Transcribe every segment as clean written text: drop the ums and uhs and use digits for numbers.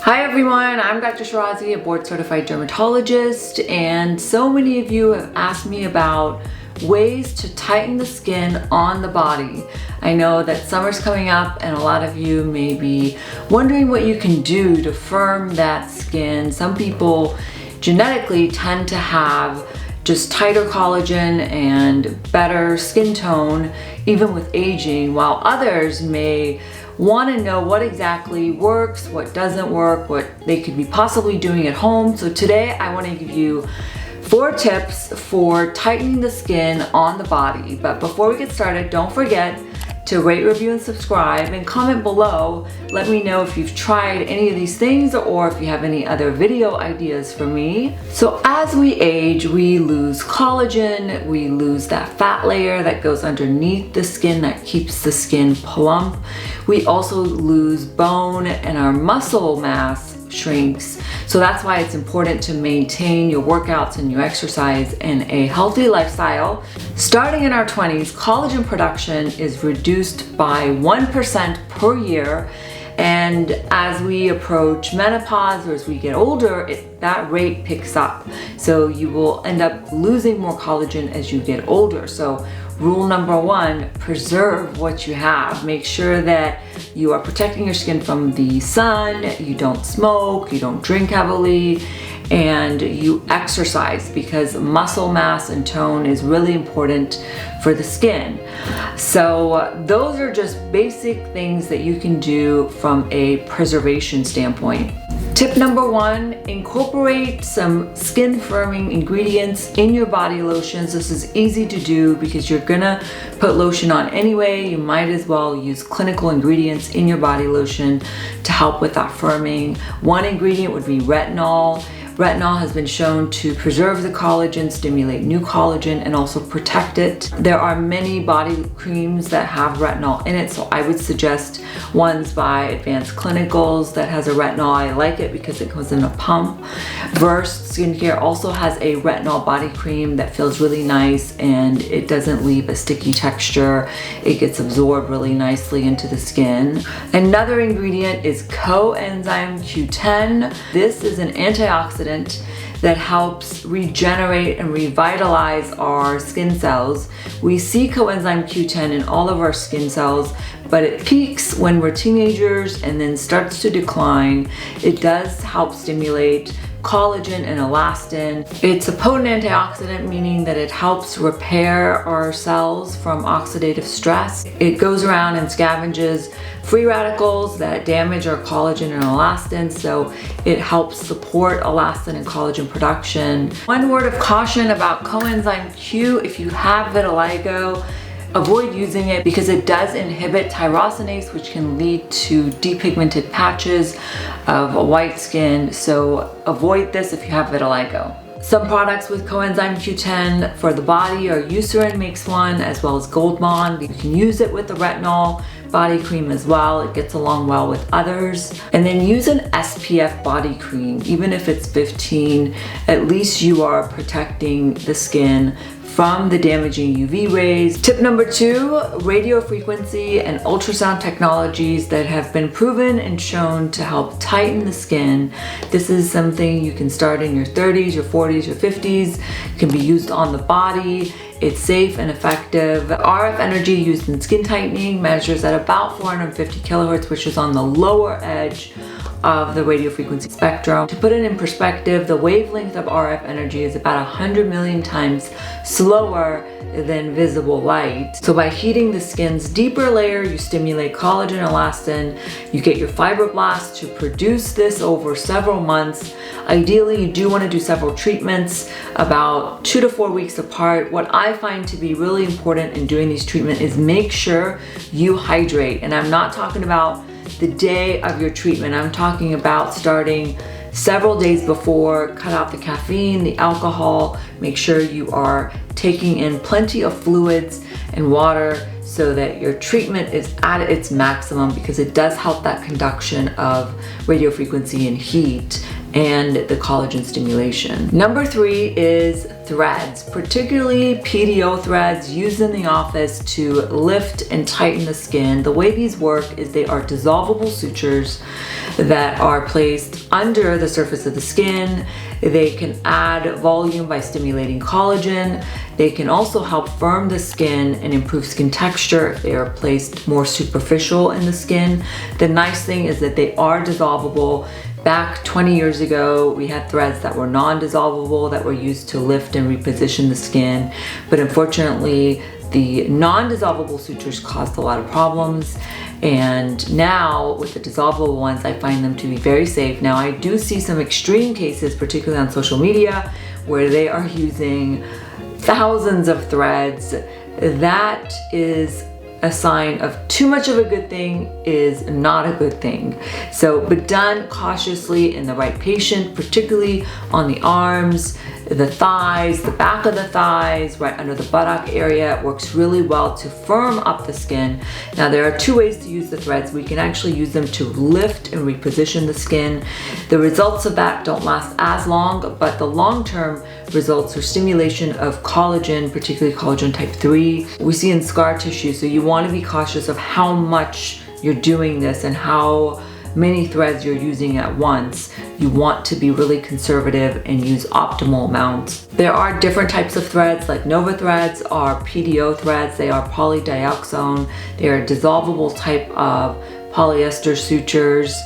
Hi everyone, I'm Dr. Shirazi, a board certified dermatologist, and so many of you have asked me about ways to tighten the skin on the body. I know that summer's coming up and a lot of you may be wondering what you can do to firm that skin. Some people genetically tend to have just tighter collagen and better skin tone even with aging, while others may want to know what exactly works, what doesn't work, what they could be possibly doing at home. So today I want to give you 4 tips for tightening the skin on the body. But before we get started, don't forget to rate, review, and subscribe, and comment below. Let me know if you've tried any of these things or if you have any other video ideas for me. So as we age, we lose collagen, we lose that fat layer that goes underneath the skin that keeps the skin plump. We also lose bone and our muscle mass shrinks. So that's why it's important to maintain your workouts and your exercise and a healthy lifestyle. Starting in our 20s, collagen production is reduced by 1% per year. And as we approach menopause or as we get older, that rate picks up. So you will end up losing more collagen as you get older. So rule number 1, preserve what you have. Make sure that you are protecting your skin from the sun, you don't smoke, you don't drink heavily, and you exercise, because muscle mass and tone is really important for the skin. So those are just basic things that you can do from a preservation standpoint. Tip number 1, incorporate some skin firming ingredients in your body lotions. This is easy to do because you're gonna put lotion on anyway. You might as well use clinical ingredients in your body lotion to help with that firming. One ingredient would be retinol. Retinol has been shown to preserve the collagen, stimulate new collagen, and also protect it. There are many body creams that have retinol in it, so I would suggest ones by Advanced Clinicals that has a retinol. I like it because it comes in a pump. Versed Skincare also has a retinol body cream that feels really nice and it doesn't leave a sticky texture. It gets absorbed really nicely into the skin. Another ingredient is coenzyme Q10. This is an antioxidant that helps regenerate and revitalize our skin cells. We see coenzyme Q10 in all of our skin cells, but it peaks when we're teenagers and then starts to decline. It does help stimulate collagen and elastin. It's a potent antioxidant, meaning that it helps repair our cells from oxidative stress. It goes around and scavenges free radicals that damage our collagen and elastin, so it helps support elastin and collagen production. One word of caution about coenzyme Q: if you have vitiligo, avoid using it because it does inhibit tyrosinase, which can lead to depigmented patches of white skin. So avoid this if you have vitiligo. Some products with coenzyme Q10 for the body are Eucerin makes one, as well as Gold Bond. You can use it with the retinol body cream as well. It gets along well with others. And then use an SPF body cream. Even if it's 15, at least you are protecting the skin from the damaging UV rays. Tip number 2, radio frequency and ultrasound technologies that have been proven and shown to help tighten the skin. This is something you can start in your 30s, your 40s, your 50s. It can be used on the body. It's safe and effective. The RF energy used in skin tightening measures at about 450 kilohertz, which is on the lower edge of the radio frequency spectrum. To put it in perspective, the wavelength of RF energy is about 100 million times slower than visible light. So by heating the skin's deeper layer, you stimulate collagen and elastin. You get your fibroblasts to produce this over several months. Ideally, you do want to do several treatments about 2 to 4 weeks apart. What I find to be really important in doing these treatments is make sure you hydrate. And I'm not talking about the day of your treatment. I'm talking about starting several days before. Cut out the caffeine, the alcohol. Make sure you are taking in plenty of fluids and water so that your treatment is at its maximum, because it does help that conduction of radio frequency and heat and the collagen stimulation. Number 3 is threads, particularly PDO threads used in the office to lift and tighten the skin. The way these work is they are dissolvable sutures that are placed under the surface of the skin. They can add volume by stimulating collagen. They can also help firm the skin and improve skin texture if they are placed more superficial in the skin. The nice thing is that they are dissolvable. Back 20 years ago, we had threads that were non-dissolvable that were used to lift and reposition the skin. But unfortunately, the non-dissolvable sutures caused a lot of problems. And now with the dissolvable ones, I find them to be very safe. Now I do see some extreme cases, particularly on social media, where they are using thousands of threads. That is a sign of too much of a good thing is not a good thing. So, but done cautiously in the right patient, particularly on the arms, the thighs, the back of the thighs, right under the buttock area. It works really well to firm up the skin. Now there are 2 ways to use the threads. We can actually use them to lift and reposition the skin. The results of that don't last as long, but the long-term results are stimulation of collagen, particularly collagen type 3. We see in scar tissue, so you want to be cautious of how much you're doing this and how many threads you're using at once. You want to be really conservative and use optimal amounts. There are different types of threads, like Nova threads are PDO threads. They are polydioxone. They are a dissolvable type of polyester sutures.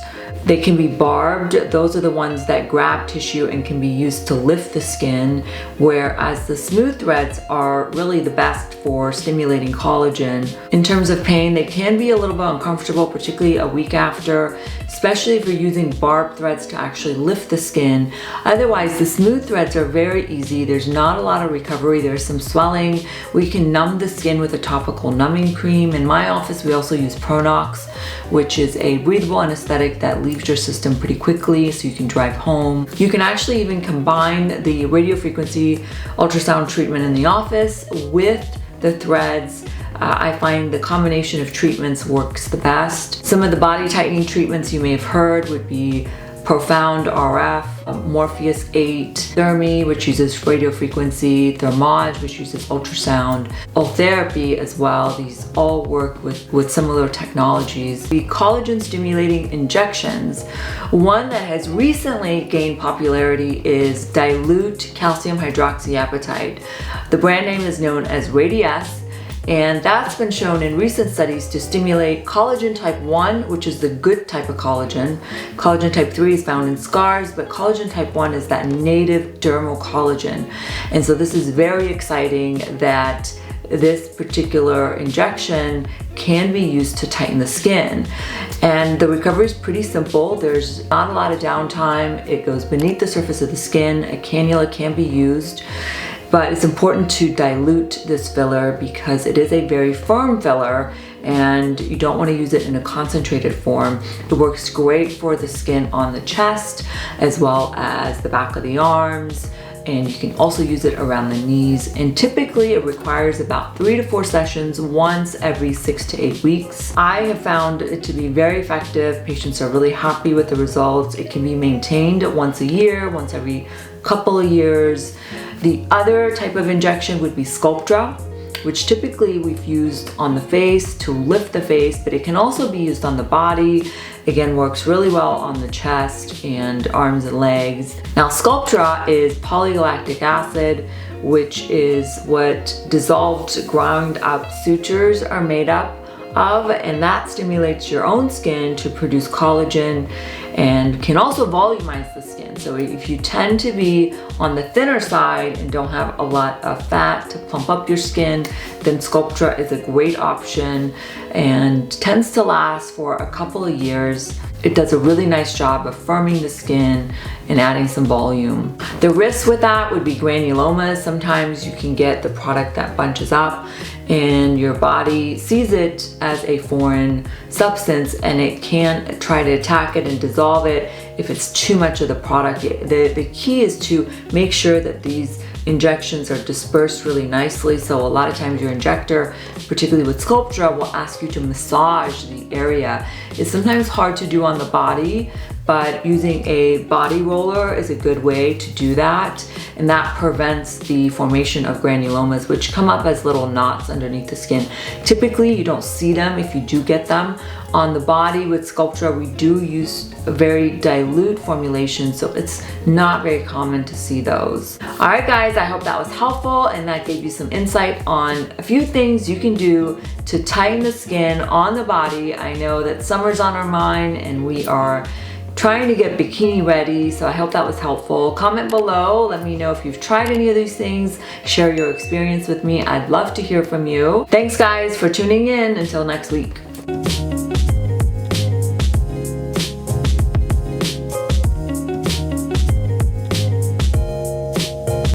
They can be barbed. Those are the ones that grab tissue and can be used to lift the skin, whereas the smooth threads are really the best for stimulating collagen. In terms of pain, they can be a little bit uncomfortable, particularly a week after, especially if you're using barbed threads to actually lift the skin. Otherwise, the smooth threads are very easy. There's not a lot of recovery. There's some swelling. We can numb the skin with a topical numbing cream. In my office, we also use Pronox, which is a breathable anesthetic that leaves your system pretty quickly so you can drive home. You can actually even combine the radiofrequency ultrasound treatment in the office with the threads. I find the combination of treatments works the best. Some of the body tightening treatments you may have heard would be Profound RF, Morpheus 8, Thermi, which uses radiofrequency, Thermage, which uses ultrasound, Ultherapy as well. These all work with similar technologies. The collagen stimulating injections, one that has recently gained popularity is dilute calcium hydroxyapatite. The brand name is known as Radiesse, and that's been shown in recent studies to stimulate collagen type 1, which is the good type of collagen. Collagen type 3 is found in scars, but collagen type 1 is that native dermal collagen. And so this is very exciting that this particular injection can be used to tighten the skin. And the recovery is pretty simple. There's not a lot of downtime. It goes beneath the surface of the skin. A cannula can be used. But it's important to dilute this filler because it is a very firm filler and you don't want to use it in a concentrated form. It works great for the skin on the chest as well as the back of the arms, and you can also use it around the knees. And typically it requires about 3 to 4 sessions once every 6 to 8 weeks. I have found it to be very effective. Patients are really happy with the results. It can be maintained once a year, once every couple of years. The other type of injection would be Sculptra, which typically we've used on the face to lift the face, but it can also be used on the body. Again, works really well on the chest and arms and legs. Now, Sculptra is polylactic acid, which is what dissolved, ground up sutures are made up of, and that stimulates your own skin to produce collagen and can also volumize the skin. So if you tend to be on the thinner side and don't have a lot of fat to plump up your skin, then Sculptra is a great option and tends to last for a couple of years. It does a really nice job of firming the skin and adding some volume. The risks with that would be granulomas. Sometimes you can get the product that bunches up and your body sees it as a foreign substance and it can try to attack it and dissolve it if it's too much of the product. The key is to make sure that these injections are dispersed really nicely. So a lot of times your injector, particularly with Sculptra, will ask you to massage the area. It's sometimes hard to do on the body, but using a body roller is a good way to do that, and that prevents the formation of granulomas, which come up as little knots underneath the skin. Typically you don't see them if you do get them. On the body with Sculptra, we do use a very dilute formulation, so it's not very common to see those. All right guys, I hope that was helpful and that gave you some insight on a few things you can do to tighten the skin on the body. I know that summer's on our mind and we are trying to get bikini ready, so I hope that was helpful. Comment below, let me know if you've tried any of these things, share your experience with me. I'd love to hear from you. Thanks guys for tuning in. Until next week.